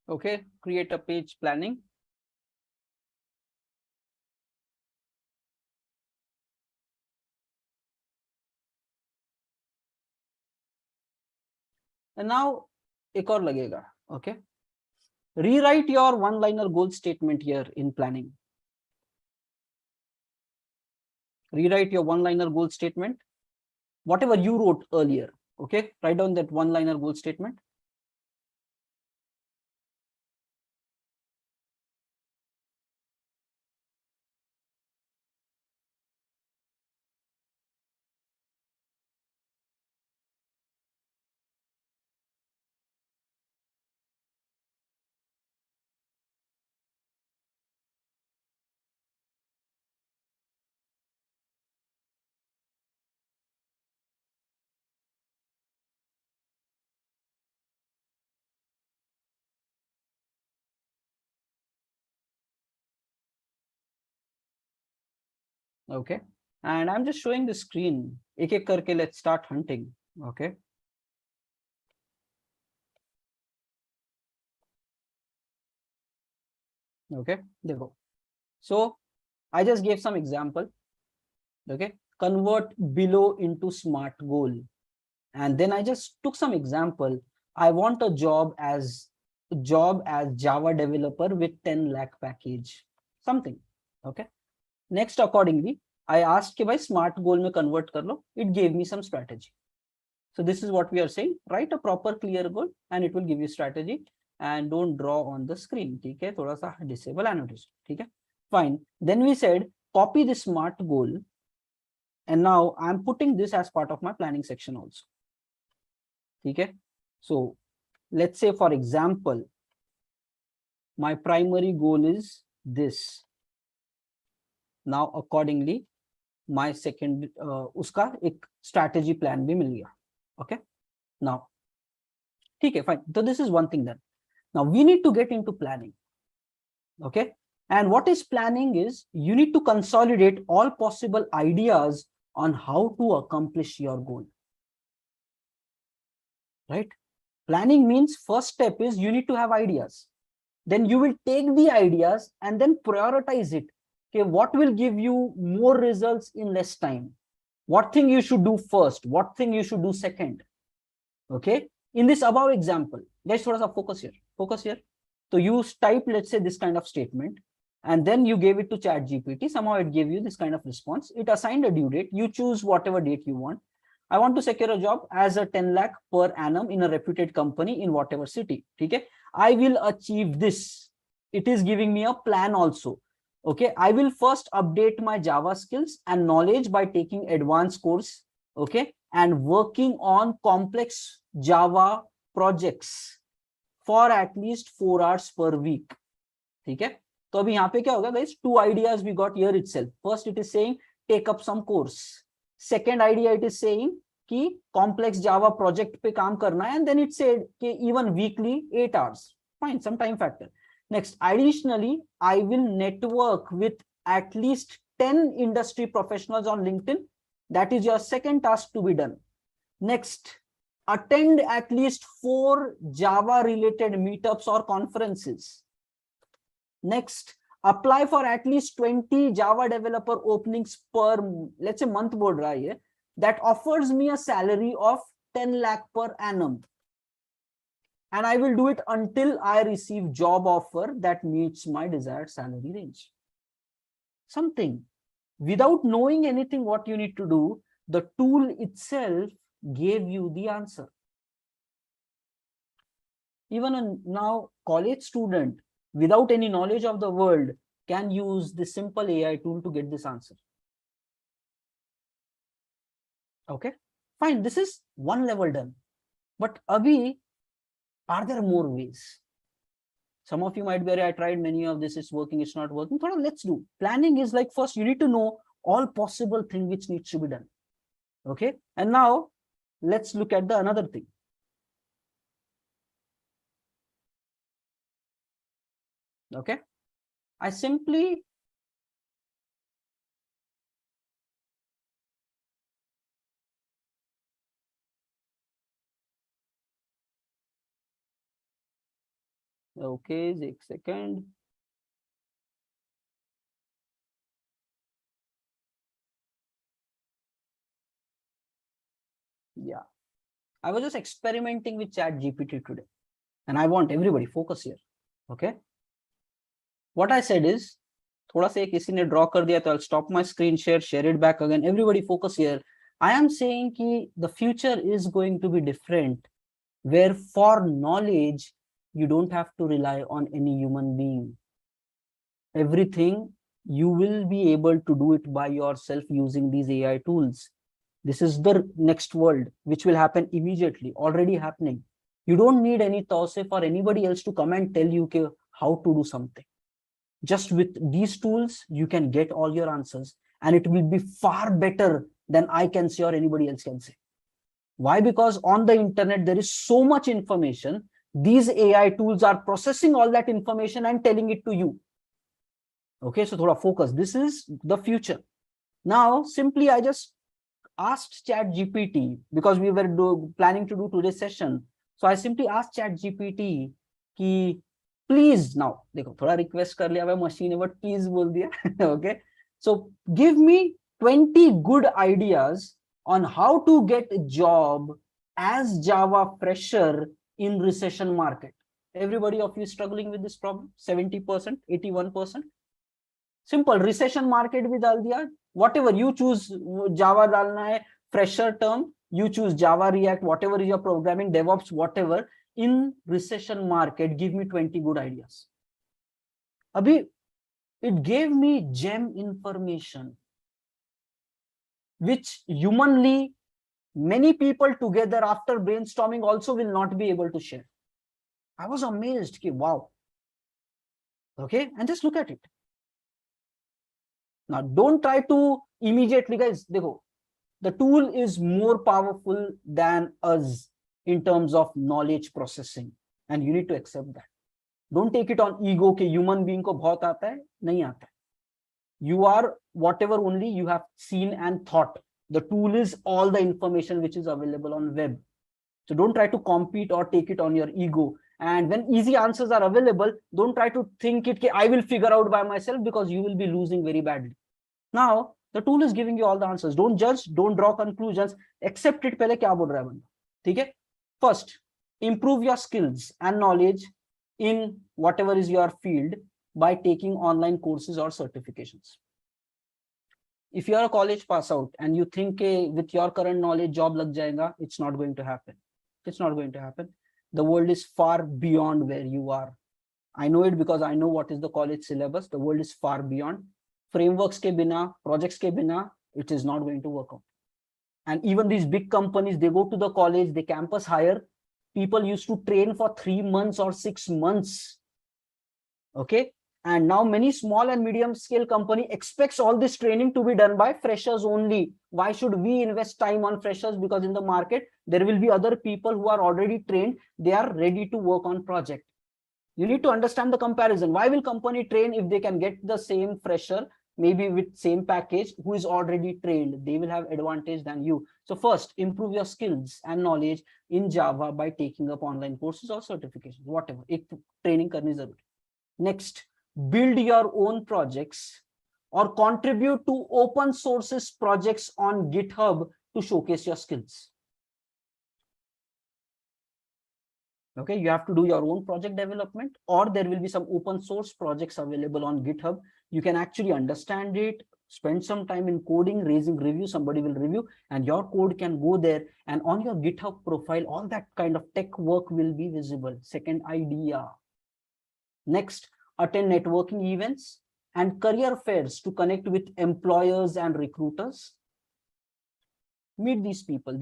Okay, create a page, planning. And now, एक और लगेगा. Okay, rewrite your one-liner goal statement here in planning. Rewrite your one-liner goal statement, whatever you wrote earlier. Okay, write down that one-liner goal statement. Okay, and I'm just showing the screen. एक एक करके let's start hunting. Okay. Okay, देखो. So I just gave some example. Okay, convert below into smart goal, and then I just took some example. I want a job as Java developer with 10 lakh package, something. Okay. Next, accordingly, I asked कि भाई smart goal में convert कर लो. It gave me some strategy. So this is what we are saying. Write a proper clear goal and it will give you strategy, and don't draw on the screen. ठीक है, थोड़ा सा disable annotation. ठीक है, fine. Then we said copy the smart goal, and now I'm putting this as part of my planning section also. ठीक है, so let's say for example, my primary goal is this. Now accordingly, my second उसका एक strategy plan भी मिल गया. Okay, now ठीक है, fine. So this is one thing then. Now we need to get into planning. Okay, and what is planning is you need to consolidate all possible ideas on how to accomplish your goal. Right? Planning means first step is you need to have ideas. Then you will take the ideas and then prioritize it. Okay, what will give you more results in less time? What thing you should do first? What thing you should do second? Okay, in this above example, guys, thoda sa focus here. Focus here. So you type, let's say, this kind of statement, and then you gave it to ChatGPT. Somehow it gave you this kind of response. It assigned a due date. You choose whatever date you want. I want to secure a job as a 10 lakh per annum in a reputed company in whatever city. Okay, I will achieve this. It is giving me a plan also. Okay, I will first update my Java skills and knowledge by taking advanced course. Okay, and working on complex Java projects for at least 4 hours per week. ठीक है, तो अभी यहाँ पे क्या होगा guys? 2 ideas we got here itself. First, it is saying take up some course. Second idea, it is saying कि complex Java project पे काम करना है, and then it said कि even weekly 8 hours. Fine, some time factor. Next, additionally, I will network with at least 10 industry professionals on LinkedIn. That is your second task to be done. Next, attend at least 4 Java related meetups or conferences. Next, apply for at least 20 Java developer openings per, let's say, month बोल रहा है, that offers me a salary of 10 lakh per annum. And I will do it until I receive job offer that meets my desired salary range. Something. Without knowing anything what you need to do, the tool itself gave you the answer. Even a now college student without any knowledge of the world can use this simple AI tool to get this answer. Okay, fine. This is one level done. But Abhi, are there more ways? Some of you might be, I tried many of this, it's working, it's not working. Let's do. Planning is like, first you need to know all possible thing which needs to be done. Okay, and now let's look at the another thing. Okay, I simply okay, एक second. Yeah, I was just experimenting with ChatGPT today, and I want everybody focus here. Okay, what I said is, थोड़ा सा किसी ने draw कर दिया तो I'll stop my screen share, share it back again. Everybody focus here. I am saying कि the future is going to be different, where for knowledge you don't have to rely on any human being. Everything you will be able to do it by yourself using these AI tools. This is the next world which will happen immediately, already happening. You don't need any tausief or anybody else to come and tell you how to do something. Just with these tools, you can get all your answers, and it will be far better than I can say or anybody else can say. Why? Because on the internet, there is so much information. These AI tools are processing all that information and telling it to you. Okay, so thoda focus. This is the future. Now, simply I just asked ChatGPT because we were planning to do today's session. So I simply asked ChatGPT कि please now, देखो थोड़ा request कर लिया machine ने but please बोल दिया. Okay, so give me 20 good ideas on how to get a job as Java fresher in recession market. Everybody of you struggling with this problem? 70%, 81%. Simple, recession market भी डाल दिया. Whatever you choose, Java डालना है, fresher term, you choose Java, React, whatever is your programming, DevOps, whatever. In recession market, give me 20 good ideas. Abhi, it gave me gem information, which humanly many people together after brainstorming also will not be able to share. I was amazed. Wow. Okay, and just look at it. Now, don't try to immediately, guys, the tool is more powerful than us in terms of knowledge processing, and you need to accept that. Don't take it on ego कि human being को बहुत आता है, नहीं आता है. You are whatever only you have seen and thought. The tool is all the information which is available on web. So don't try to compete or take it on your ego. And when easy answers are available, don't try to think it I will figure out by myself, because you will be losing very badly. Now, the tool is giving you all the answers. Don't judge, don't draw conclusions. Accept it. पहले क्या बोल रहा है बंदा, ठीक है? First, improve your skills and knowledge in whatever is your field by taking online courses or certifications. If you are a college pass out and you think with your current knowledge job lag jayega, it's not going to happen. It's not going to happen. The world is far beyond where you are. I know it because I know what is the college syllabus. The world is far beyond. Frameworks ke bina, projects ke bina, it is not going to work out. And even these big companies, they go to the college, they campus hire. People used to train for 3 months or 6 months. Okay. And now many small and medium scale company expects all this training to be done by freshers only. Why should we invest time on freshers? Because in the market, there will be other people who are already trained. They are ready to work on project. You need to understand the comparison. Why will company train if they can get the same fresher, maybe with same package, who is already trained? They will have advantage than you. So first, improve your skills and knowledge in Java by taking up online courses or certifications, whatever. Ek training karni zaruri. Next, build your own projects or contribute to open sources projects on GitHub to showcase your skills. Okay, you have to do your own project development, or there will be some open source projects available on GitHub. You can actually understand it, spend some time in coding, raising review, somebody will review, and your code can go there. And on your GitHub profile, all that kind of tech work will be visible. Second idea. Next, attend networking events and career fairs to connect with employers and recruiters. Meet these people.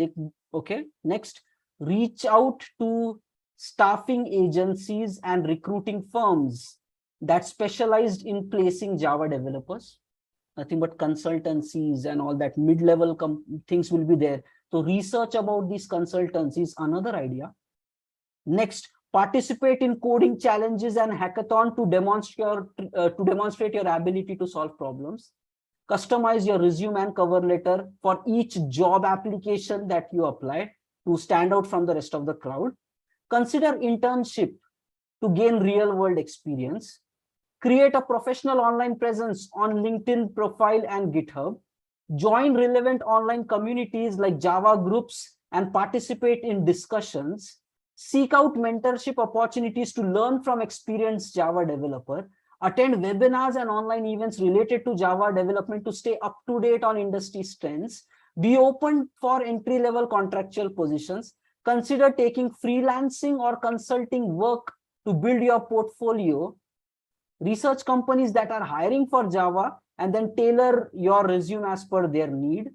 Okay. Next, reach out to staffing agencies and recruiting firms that specialized in placing Java developers. Nothing but consultancies and all that mid-level things will be there. So research about these consultancies, another idea. Next, participate in coding challenges and hackathon to demonstrate your ability to solve problems. Customize your resume and cover letter for each job application that you apply to stand out from the rest of the crowd. Consider internship to gain real-world experience. Create a professional online presence on LinkedIn profile and GitHub. Join relevant online communities like Java groups and participate in discussions. Seek out mentorship opportunities to learn from experienced Java developer. Attend webinars and online events related to Java development to stay up to date on industry trends. Be open for entry-level contractual positions. Consider taking freelancing or consulting work to build your portfolio. Research companies that are hiring for Java and then tailor your resume as per their need.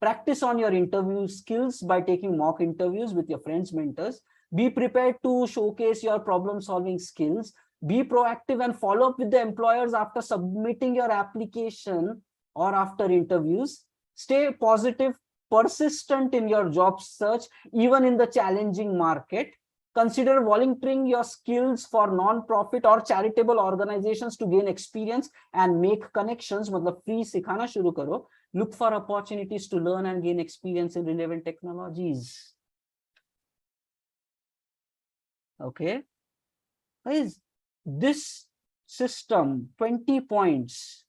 Practice on your interview skills by taking mock interviews with your friends, mentors. Be prepared to showcase your problem-solving skills. Be proactive and follow up with the employers after submitting your application or after interviews. Stay positive, persistent in your job search, even in the challenging market. Consider volunteering your skills for non-profit or charitable organizations to gain experience and make connections. मतलब free सिखाना शुरू करो. Look for opportunities to learn and gain experience in relevant technologies. Okay, guys, this system, 20 points,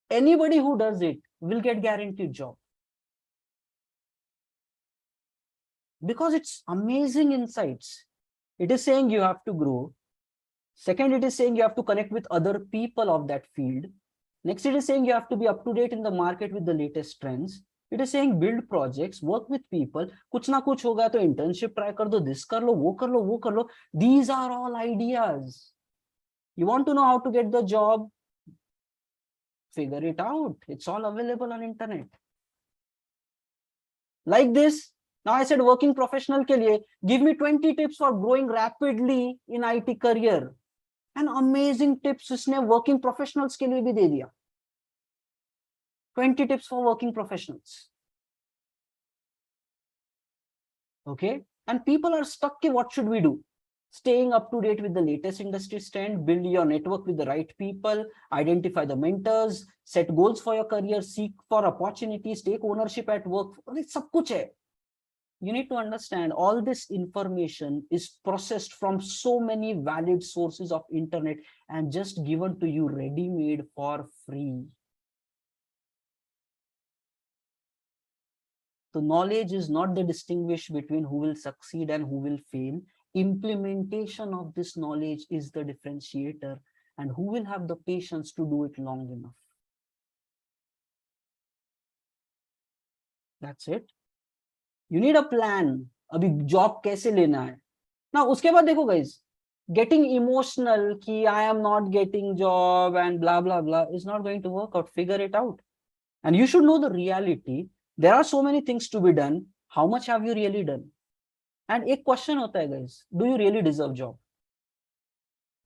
anybody who does it will get guaranteed job, because it's amazing insights. It is saying you have to grow. Second, it is saying you have to connect with other people of that field. Next, it is saying you have to be up to date in the market with the latest trends. It is saying build projects, work with people. कुछ ना कुछ होगा तो internship try कर दो, this कर लो, वो कर लो, वो कर लो. These are all ideas. You want to know how to get the job? Figure it out. It's all available on internet. Like this. Now I said working professional के लिए, give me 20 tips for growing rapidly in IT career. And amazing tips उसने working professionals के लिए भी दे दिया. 20 tips for working professionals. Okay, and people are stuck. What should we do? Staying up to date with the latest industry trend, build your network with the right people, identify the mentors, set goals for your career, seek for opportunities, take ownership at work. सब कुछ है. You need to understand all this information is processed from so many valid sources of internet and just given to you ready-made for free. The knowledge is not the distinguish between who will succeed and who will fail. Implementation of this knowledge is the differentiator, and who will have the patience to do it long enough. That's it. You need a plan. अभी job कैसे लेना है? Now उसके बाद देखो guys, getting emotional कि I am not getting job and blah blah blah is not going to work out. Figure it out. And you should know the reality. There are so many things to be done. How much have you really done? And एक question होता है guys, do you really deserve job?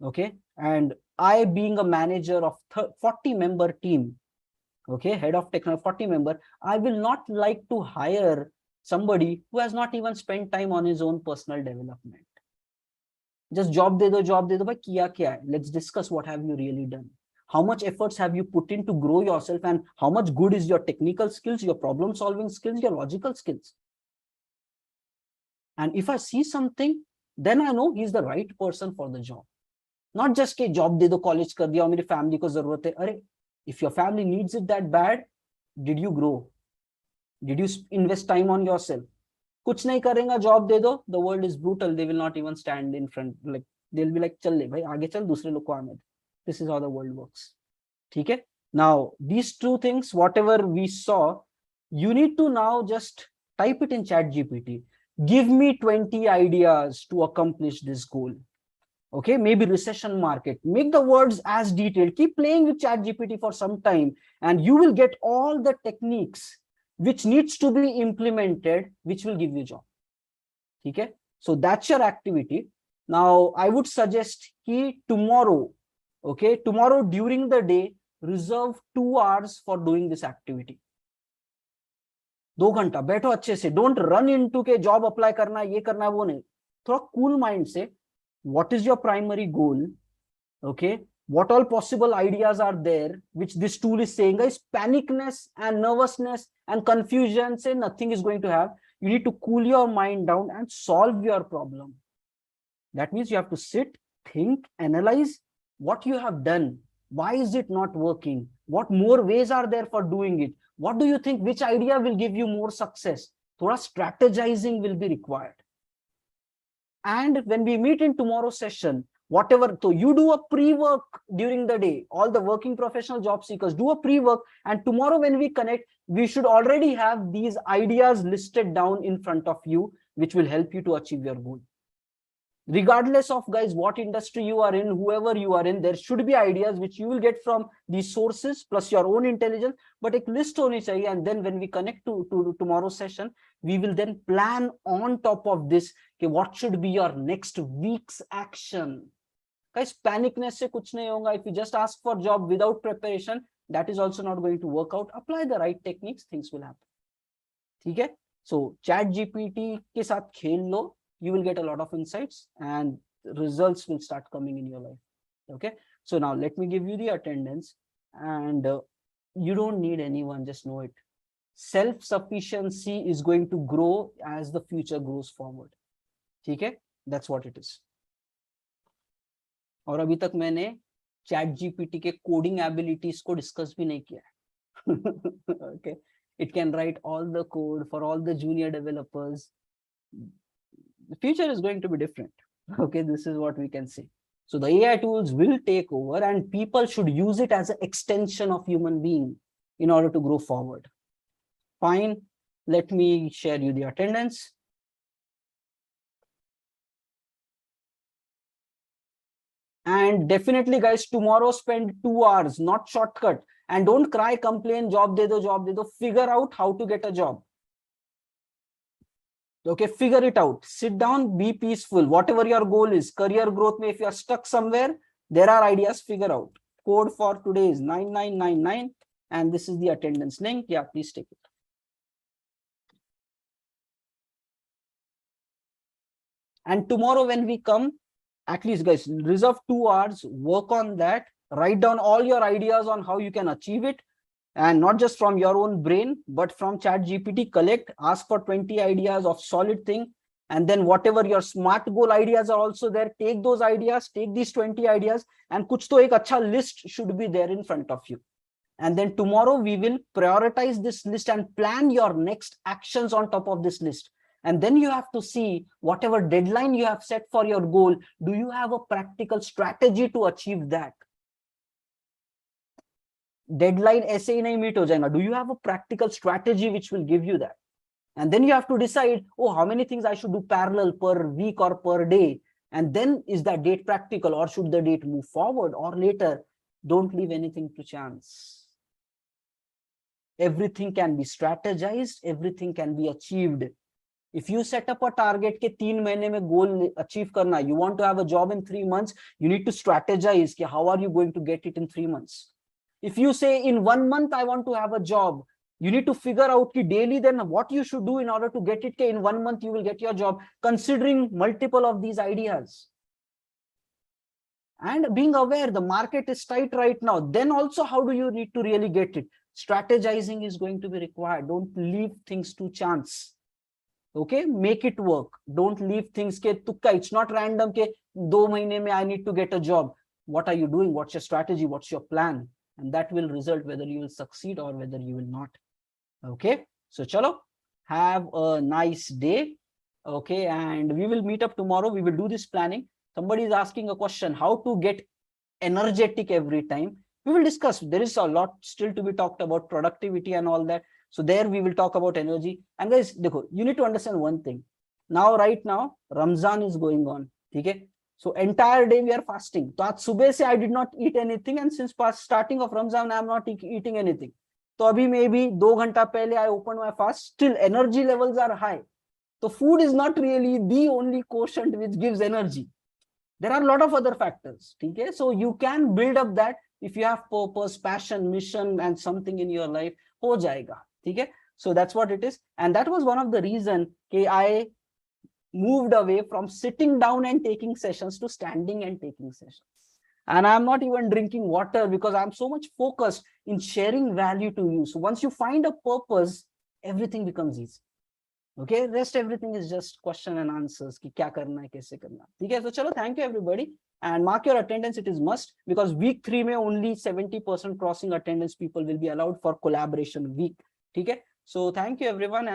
Okay, and I being a manager of 40-member team, okay, head of technology, 40-member, I will not like to hire somebody who has not even spent time on his own personal development. Just job de do, bhai kiya kya hai? Let's discuss what have you really done. How much efforts have you put in to grow yourself, and how much good is your technical skills, your problem solving skills, your logical skills. And if I see something, then I know he's the right person for the job. Not just ke job de do, college kar diya, aur meri family ko zarurat hai. Arey, if your family needs it that bad, did you grow? Did you invest time on yourself? कुछ नहीं करेगा, job दे दो, the world is brutal. They will not even stand in front. Like they'll be like, चल ले भाई, आगे चल, दूसरे लोग को आने दे. This is how the world works. ठीक है? Now these two things, whatever we saw, you need to now just type it in ChatGPT. Give me 20 ideas to accomplish this goal. Okay, maybe recession market. Make the words as detailed. Keep playing with ChatGPT for some time, and you will get all the techniques which needs to be implemented, which will give you job. Okay, so that's your activity. Now I would suggest कि tomorrow, okay, tomorrow during the day, reserve 2 hours for doing this activity. 2 घंटा बैठो अच्छे से. Don't run into के job apply करना, ये करना, वो नहीं. थोड़ा cool mind से, what is your primary goal? Okay, what all possible ideas are there which this tool is saying? Guys, panicness and nervousness and confusion, say nothing is going to have. You need to cool your mind down and solve your problem. That means you have to sit, think, analyze what you have done. Why is it not working? What more ways are there for doing it? What do you think? Which idea will give you more success? Thoda strategizing will be required. And when we meet in tomorrow's session, whatever, so you do a pre-work during the day. All the working professional job seekers do a pre-work, and tomorrow when we connect, we should already have these ideas listed down in front of you, which will help you to achieve your goal. Regardless of guys what industry you are in, whoever you are in, there should be ideas which you will get from these sources plus your own intelligence, but a list honi chahiye. And then when we connect to tomorrow's session, we will then plan on top of this, okay, what should be your next week's action. Guys, panicness se kuch nahi hoga. If you just ask for job without preparation, that is also not going to work out. Apply the right techniques, things will happen. ठीक है? So ChatGPT के साथ खेल लो. You will get a lot of insights and results will start coming in your life. Okay, so now let me give you the attendance, and you don't need anyone, just know it. Self-sufficiency is going to grow as the future grows forward. ठीक है, that's what it is. और अभी तक मैंने chat GPT के coding abilities को discuss भी नहीं किया. Okay, it can write all the code for all the junior developers. The future is going to be different. Okay, this is what we can say. So the AI tools will take over, and people should use it as an extension of human being in order to grow forward. Fine, let me share you the attendance. And definitely guys, tomorrow spend 2 hours, not shortcut, and don't cry, complain, job de do, figure out how to get a job. Okay, figure it out, sit down, be peaceful, whatever your goal is, career growth, if you are stuck somewhere, there are ideas, figure out. Code for today is 9999, and this is the attendance link. Yeah, please take it. And tomorrow when we come, at least guys, reserve 2 hours, work on that, write down all your ideas on how you can achieve it, and not just from your own brain, but from ChatGPT. Collect, ask for 20 ideas of solid thing, and then whatever your smart goal ideas are also there, take those ideas, take these 20 ideas, and kuch to ek acha list should be there in front of you. And then tomorrow we will prioritize this list and plan your next actions on top of this list. And then you have to see whatever deadline you have set for your goal, do you have a practical strategy to achieve that? Deadline ऐसे ही नहीं meet हो जाएगा. Do you have a practical strategy which will give you that? And then you have to decide, oh, how many things I should do parallel per week or per day? And then is that date practical, or should the date move forward or later? Don't leave anything to chance. Everything can be strategized, everything can be achieved. If you set up a target ke 3 mahine mein goal achieve karna, you want to have a job in 3 months, you need to strategize ki how are you going to get it in 3 months. If you say in 1 month I want to have a job, you need to figure out ki daily then what you should do in order to get it. Ki in 1 month you will get your job, considering multiple of these ideas. And being aware the market is tight right now, then also how do you need to really get it? Strategizing is going to be required. Don't leave things to chance. Okay, make it work. Don't leave things ke tukka. It's not random ke 2 mahine mein I need to get a job. What are you doing? What's your strategy? What's your plan? And that will result whether you will succeed or whether you will not. Okay, so chalo, have a nice day. Okay, and we will meet up tomorrow. We will do this planning. Somebody is asking a question, how to get energetic every time. We will discuss. There is a lot still to be talked about, productivity and all that. So there we will talk about energy. And guys, you need to understand one thing. Now, right now, Ramzan is going on. Okay? So entire day we are fasting. So aaj subah se I did not eat anything, and since starting of Ramzan I am not eating anything. So abhi maybe 2 ghanta pehle I opened my fast. Still energy levels are high. So food is not really the only quotient which gives energy. There are a lot of other factors. Okay? So you can build up that if you have purpose, passion, mission, and something in your life. Ho jayega. Okay? So that's what it is. And that was one of the reasons I moved away from sitting down and taking sessions to standing and taking sessions. And I'm not even drinking water because I'm so much focused in sharing value to you. So once you find a purpose, everything becomes easy. Okay, rest everything is just question and answers ki kya karna hai, kaise karna. Okay, so chalo, thank you everybody, and mark your attendance. It is must, because week 3 mein only 70% crossing attendance people will be allowed for collaboration week. Okay, so thank you everyone.